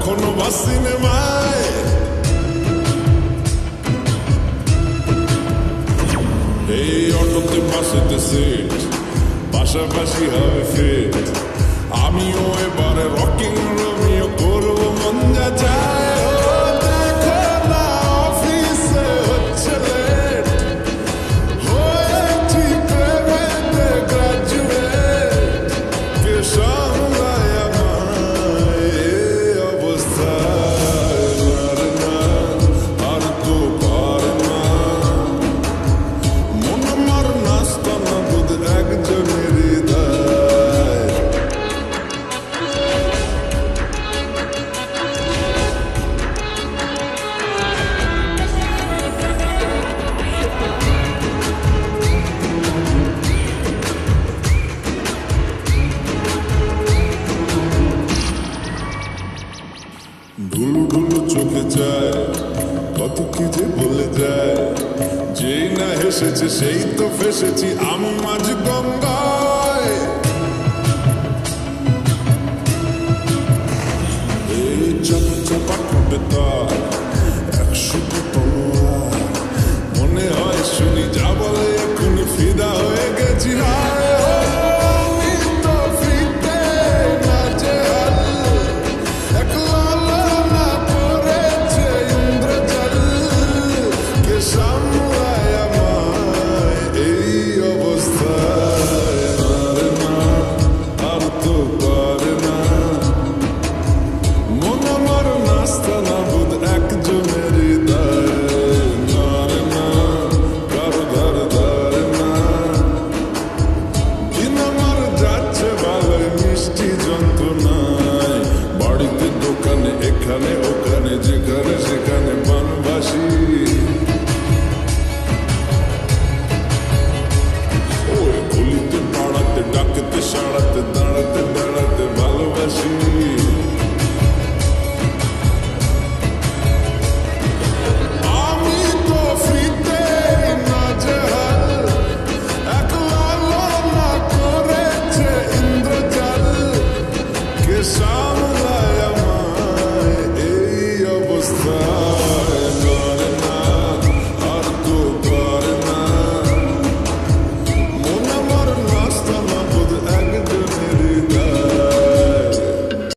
কখনো বা সিনেমায়। এই অটোতে পাশেতে সিট, পাশাপাশি হবে ফিট। আমিও এবারে রকিং রোমিও করবো মন যা চায়। ও দেখো না অফিসে হচ্ছে লেট, হয়েছি প্রেমেতে গ্রাজুয়েট। কে সামলায় আমায় এই অবস্থায়? পারে না, আর তো পারে না। মন আমার নাস্তা না বোধ একজনেরই দায়। ঢুলু ঢুলু চোখে যায়, কত কি যে বলে যায়। যেই না হেসেছে সেই তো ফেসেছি আমি মাঝ গঙ্গা।